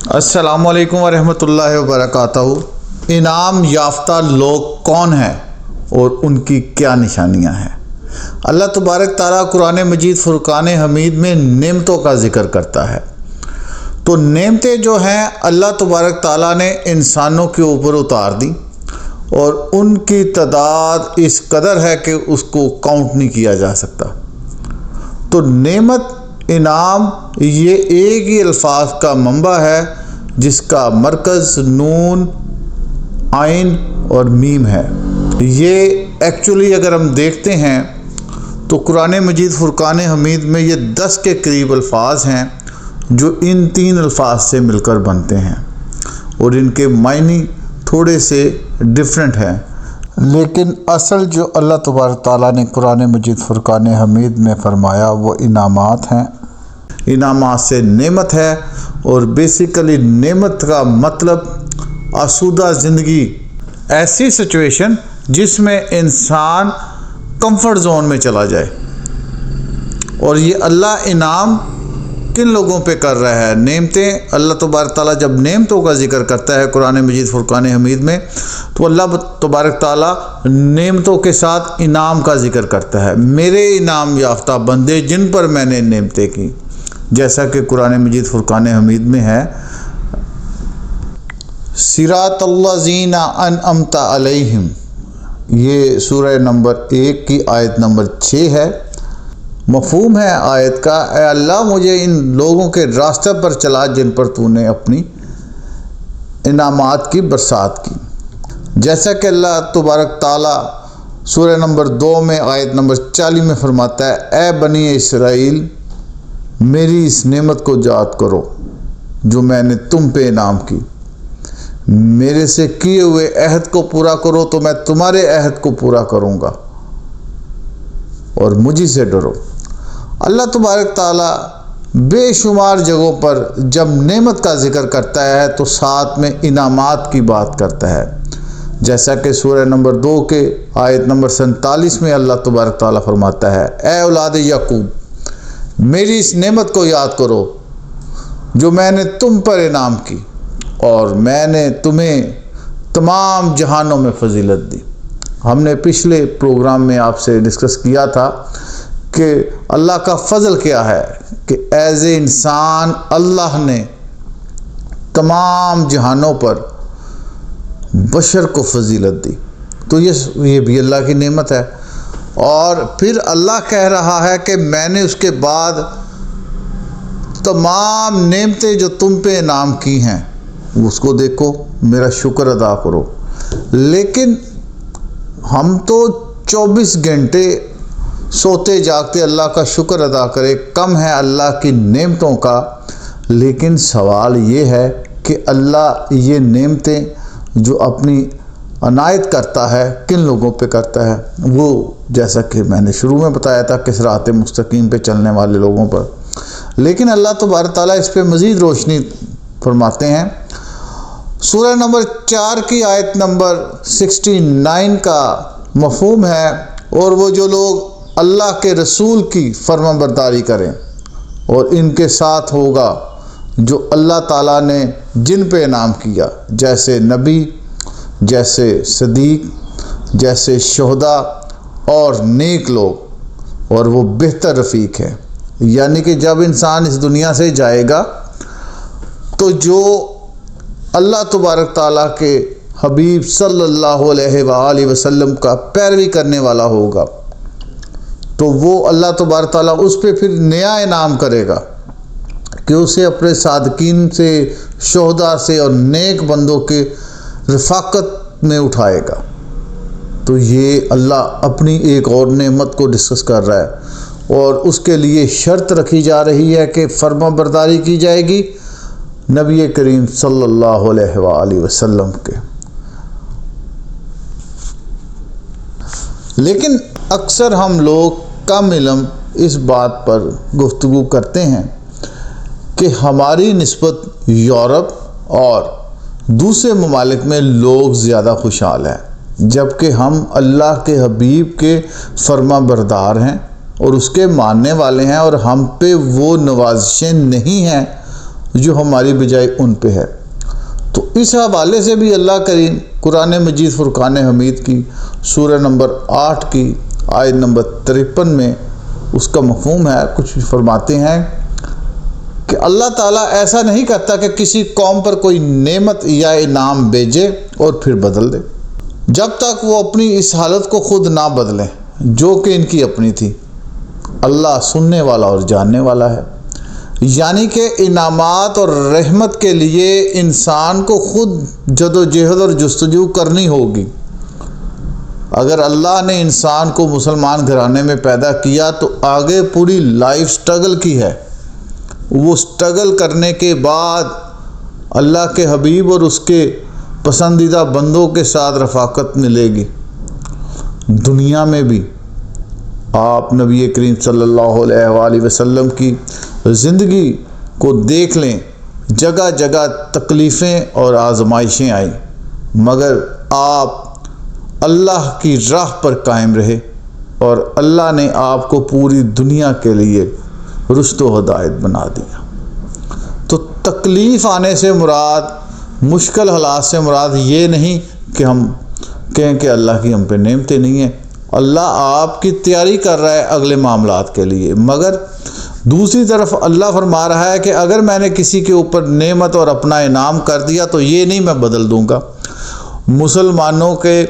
السلام علیکم ورحمۃ اللہ وبرکاتہ۔ انعام یافتہ لوگ کون ہیں اور ان کی کیا نشانیاں ہیں؟ اللہ تبارک تعالیٰ قرآن مجید فرقان حمید میں نعمتوں کا ذکر کرتا ہے۔ تو نعمتیں جو ہیں اللہ تبارک تعالیٰ نے انسانوں کے اوپر اتار دی اور ان کی تعداد اس قدر ہے کہ اس کو کاؤنٹ نہیں کیا جا سکتا۔ تو نعمت، انعام یہ ایک ہی الفاظ کا منبع ہے جس کا مرکز نون، عین اور میم ہے۔ یہ ایکچولی اگر ہم دیکھتے ہیں تو قرآن مجید فرقان حمید میں یہ 10 کے قریب الفاظ ہیں جو ان 3 الفاظ سے مل کر بنتے ہیں اور ان کے معنی تھوڑے سے ڈیفرنٹ ہیں، لیکن اصل جو اللہ تبارک تعالیٰ نے قرآن مجید فرقان حمید میں فرمایا وہ انعامات ہیں۔ انعامات سے نعمت ہے، اور بیسیکلی نعمت کا مطلب آسودہ زندگی، ایسی سچویشن جس میں انسان کمفرٹ زون میں چلا جائے۔ اور یہ اللہ انعام کن لوگوں پہ کر رہا ہے؟ نعمتیں، اللہ تبارک تعالیٰ جب نعمتوں کا ذکر کرتا ہے قرآن مجید فرقان حمید میں تو اللہ تبارک تعالیٰ نعمتوں کے ساتھ انعام کا ذکر کرتا ہے۔ میرے انعام یافتہ بندے جن پر میں نے نعمتیں کی، جیسا کہ قرآن مجید فرقان حمید میں ہے، صراط الذین انعمت علیہم، یہ سورہ نمبر 1 کی آیت نمبر 6 ہے۔ مفہوم ہے آیت کا، اے اللہ مجھے ان لوگوں کے راستے پر چلا جن پر تو نے اپنی انعامات کی برسات کی۔ جیسا کہ اللہ تبارک تعالیٰ سورہ نمبر 2 میں آیت نمبر 40 میں فرماتا ہے، اے بنی اسرائیل میری اس نعمت کو یاد کرو جو میں نے تم پہ انعام کی، میرے سے کیے ہوئے عہد کو پورا کرو تو میں تمہارے عہد کو پورا کروں گا، اور مجھے سے ڈرو۔ اللہ تبارک تعالیٰ بے شمار جگہوں پر جب نعمت کا ذکر کرتا ہے تو ساتھ میں انعامات کی بات کرتا ہے، جیسا کہ سورہ نمبر 2 کے آیت نمبر 47 میں اللہ تبارک تعالیٰ فرماتا ہے، اے اولاد یعقوب میری اس نعمت کو یاد کرو جو میں نے تم پر انعام کی، اور میں نے تمہیں تمام جہانوں میں فضیلت دی۔ ہم نے پچھلے پروگرام میں آپ سے ڈسکس کیا تھا کہ اللہ کا فضل کیا ہے کہ ایز اے انسان اللہ نے تمام جہانوں پر بشر کو فضیلت دی، تو یہ بھی اللہ کی نعمت ہے۔ اور پھر اللہ کہہ رہا ہے کہ میں نے اس کے بعد تمام نعمتیں جو تم پہ انعام کی ہیں اس کو دیکھو، میرا شکر ادا کرو۔ لیکن ہم تو 24 گھنٹے سوتے جاگتے اللہ کا شکر ادا کرے، کم ہے اللہ کی نعمتوں کا۔ لیکن سوال یہ ہے کہ اللہ یہ نعمتیں جو اپنی عنایت کرتا ہے کن لوگوں پہ کرتا ہے؟ وہ جیسا کہ میں نے شروع میں بتایا تھا کہ صراط مستقیم پہ چلنے والے لوگوں پر۔ لیکن اللہ تبارک تعالیٰ اس پہ مزید روشنی فرماتے ہیں۔ سورہ نمبر 4 کی آیت نمبر 69 کا مفہوم ہے، اور وہ جو لوگ اللہ کے رسول کی فرما برداری کریں اور ان کے ساتھ ہوگا جو اللہ تعالیٰ نے جن پہ انعام کیا، جیسے نبی، جیسے صدیق، جیسے شہداء اور نیک لوگ، اور وہ بہتر رفیق ہے۔ یعنی کہ جب انسان اس دنیا سے جائے گا تو جو اللہ تبارک تعالیٰ کے حبیب صلی اللہ علیہ وآلہ وسلم کا پیروی کرنے والا ہوگا تو وہ اللہ تبارک تعالیٰ اس پہ پھر نیا انعام کرے گا کہ اسے اپنے صادقین سے، شہداء سے اور نیک بندوں کے رفاقت میں اٹھائے گا۔ تو یہ اللہ اپنی ایک اور نعمت کو ڈسکس کر رہا ہے، اور اس کے لیے شرط رکھی جا رہی ہے کہ فرما برداری کی جائے گی نبی کریم صلی اللہ علیہ وآلہ وسلم کے۔ لیکن اکثر ہم لوگ کم علم اس بات پر گفتگو کرتے ہیں کہ ہماری نسبت یورپ اور دوسرے ممالک میں لوگ زیادہ خوشحال ہیں، جبکہ ہم اللہ کے حبیب کے فرما بردار ہیں اور اس کے ماننے والے ہیں، اور ہم پہ وہ نوازشیں نہیں ہیں جو ہماری بجائے ان پہ ہے۔ تو اس حوالے سے بھی اللہ کریم قرآن مجید فرقان حمید کی سورہ نمبر 8 کی آیت نمبر 53 میں اس کا مفہوم ہے، کچھ فرماتے ہیں کہ اللہ تعالیٰ ایسا نہیں کرتا کہ کسی قوم پر کوئی نعمت یا انعام بھیجے اور پھر بدل دے، جب تک وہ اپنی اس حالت کو خود نہ بدلیں جو کہ ان کی اپنی تھی۔ اللہ سننے والا اور جاننے والا ہے۔ یعنی کہ انعامات اور رحمت کے لیے انسان کو خود جدوجہد اور جستجو کرنی ہوگی۔ اگر اللہ نے انسان کو مسلمان گھرانے میں پیدا کیا تو آگے پوری لائف سٹرگل کی ہے۔ وہ سٹرگل کرنے کے بعد اللہ کے حبیب اور اس کے پسندیدہ بندوں کے ساتھ رفاقت ملے گی۔ دنیا میں بھی آپ نبی کریم صلی اللہ علیہ وآلہ وسلم کی زندگی کو دیکھ لیں، جگہ جگہ تکلیفیں اور آزمائشیں آئیں، مگر آپ اللہ کی راہ پر قائم رہے اور اللہ نے آپ کو پوری دنیا کے لیے رشد و ہدایت بنا دیا۔ تو تکلیف آنے سے مراد، مشکل حالات سے مراد یہ نہیں کہ ہم کہیں کہ اللہ کی ہم پہ نعمتیں نہیں ہیں۔ اللہ آپ کی تیاری کر رہا ہے اگلے معاملات کے لیے، مگر دوسری طرف اللہ فرما رہا ہے کہ اگر میں نے کسی کے اوپر نعمت اور اپنا انعام کر دیا تو یہ نہیں میں بدل دوں گا۔ مسلمانوں کے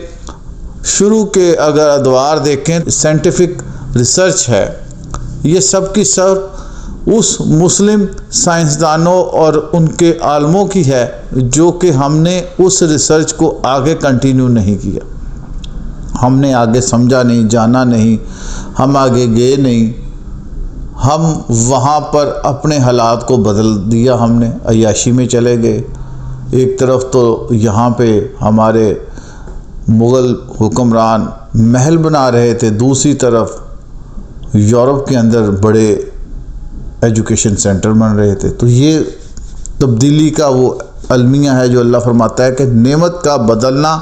شروع کے اگر ادوار دیکھیں، سائنٹیفک ریسرچ ہے، یہ سب کی سب اس مسلم سائنسدانوں اور ان کے عالموں کی ہے جو کہ ہم نے اس ریسرچ کو آگے کنٹینیو نہیں کیا، ہم نے آگے سمجھا نہیں، جانا نہیں، ہم آگے گئے نہیں، ہم وہاں پر اپنے حالات کو بدل دیا، ہم نے عیاشی میں چلے گئے۔ ایک طرف تو یہاں پہ ہمارے مغل حکمران محل بنا رہے تھے، دوسری طرف یورپ کے اندر بڑے ایجوکیشن سینٹر بن رہے تھے۔ تو یہ تبدیلی کا وہ المیہ ہے جو اللہ فرماتا ہے کہ نعمت کا بدلنا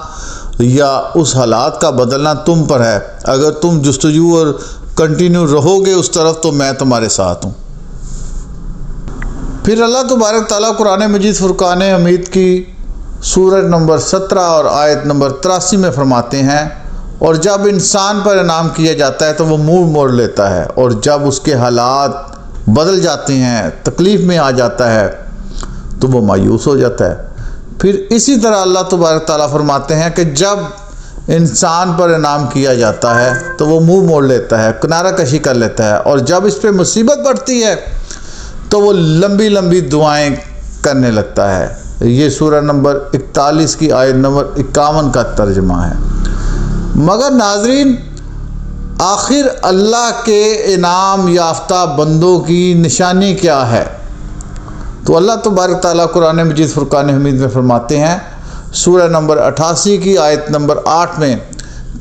یا اس حالات کا بدلنا تم پر ہے، اگر تم جستجو اور کنٹینیو رہو گے اس طرف تو میں تمہارے ساتھ ہوں۔ پھر اللہ تبارک تعالیٰ قرآن مجید فرقان حمید کی سورہ نمبر 17 اور آیت نمبر 83 میں فرماتے ہیں، اور جب انسان پر انعام کیا جاتا ہے تو وہ منہ موڑ لیتا ہے، اور جب اس کے حالات بدل جاتے ہیں، تکلیف میں آ جاتا ہے تو وہ مایوس ہو جاتا ہے۔ پھر اسی طرح اللہ تبارک تعالیٰ فرماتے ہیں کہ جب انسان پر انعام کیا جاتا ہے تو وہ منہ موڑ لیتا ہے، کنارہ کشی کر لیتا ہے، اور جب اس پہ مصیبت بڑھتی ہے تو وہ لمبی لمبی دعائیں کرنے لگتا ہے۔ یہ سورہ نمبر 41 کی آیت نمبر 51 کا ترجمہ ہے۔ مگر ناظرین، آخر اللہ کے انعام یافتہ بندوں کی نشانی کیا ہے؟ تو اللہ تبارک تعالیٰ قرآن مجید فرقان حمید میں فرماتے ہیں سورہ نمبر 88 کی آیت نمبر 8 میں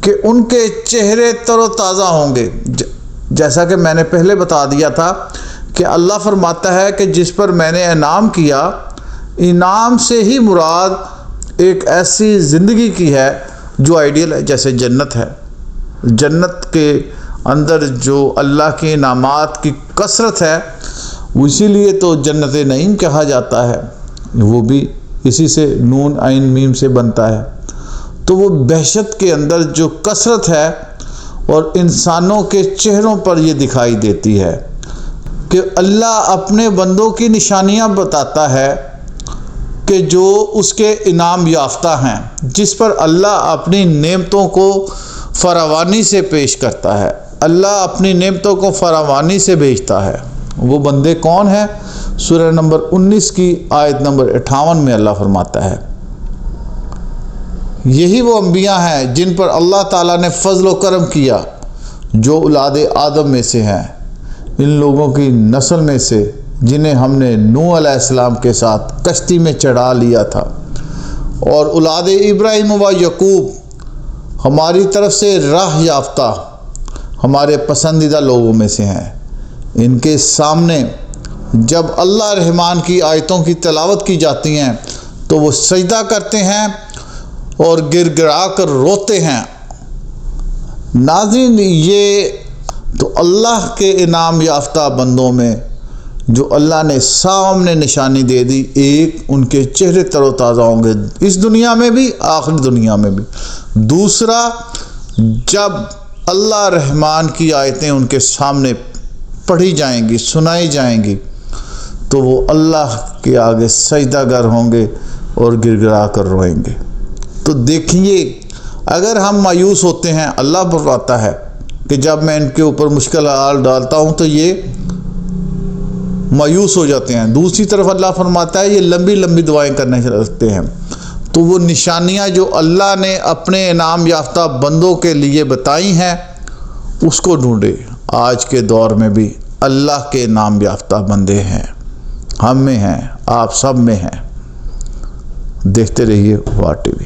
کہ ان کے چہرے تر و تازہ ہوں گے۔ جیسا کہ میں نے پہلے بتا دیا تھا کہ اللہ فرماتا ہے کہ جس پر میں نے انعام کیا، انعام سے ہی مراد ایک ایسی زندگی کی ہے جو آئیڈیل ہے، جیسے جنت ہے۔ جنت کے اندر جو اللہ کے انعامات کی کثرت ہے، اسی لیے تو جنت نعیم کہا جاتا ہے، وہ بھی اسی سے نون عین میم سے بنتا ہے۔ تو وہ بہشت کے اندر جو کثرت ہے اور انسانوں کے چہروں پر یہ دکھائی دیتی ہے کہ اللہ اپنے بندوں کی نشانیاں بتاتا ہے کہ جو اس کے انعام یافتہ ہیں، جس پر اللہ اپنی نعمتوں کو فراوانی سے پیش کرتا ہے، اللہ اپنی نعمتوں کو فراوانی سے بھیجتا ہے۔ وہ بندے کون ہیں؟ سورہ نمبر 19 کی آیت نمبر 58 میں اللہ فرماتا ہے، یہی وہ انبیاء ہیں جن پر اللہ تعالیٰ نے فضل و کرم کیا، جو اولاد آدم میں سے ہیں، ان لوگوں کی نسل میں سے جنہیں ہم نے نوح علیہ السلام کے ساتھ کشتی میں چڑھا لیا تھا، اور اولاد ابراہیم و یعقوب ہماری طرف سے راہ یافتہ ہمارے پسندیدہ لوگوں میں سے ہیں۔ ان کے سامنے جب اللہ رحمان کی آیتوں کی تلاوت کی جاتی ہیں تو وہ سجدہ کرتے ہیں اور گر گڑا کر روتے ہیں۔ ناظرین، یہ تو اللہ کے انعام یافتہ بندوں میں جو اللہ نے سامنے نشانی دے دی، ایک ان کے چہرے تر و تازہ ہوں گے اس دنیا میں بھی، آخری دنیا میں بھی۔ دوسرا، جب اللہ رحمان کی آیتیں ان کے سامنے پڑھی جائیں گی، سنائی جائیں گی، تو وہ اللہ کے آگے سجدہ گر ہوں گے اور گر گرا کر روئیں گے۔ تو دیکھیے، اگر ہم مایوس ہوتے ہیں، اللہ فرماتا ہے کہ جب میں ان کے اوپر مشکل حال ڈالتا ہوں تو یہ مایوس ہو جاتے ہیں، دوسری طرف اللہ فرماتا ہے یہ لمبی لمبی دعائیں کرنے لگتے ہیں۔ تو وہ نشانیاں جو اللہ نے اپنے انعام یافتہ بندوں کے لیے بتائی ہیں، اس کو ڈھونڈے۔ آج کے دور میں بھی اللہ کے انعام یافتہ بندے ہیں، ہم میں ہیں، آپ سب میں ہیں۔ دیکھتے رہیے واہ ٹی وی۔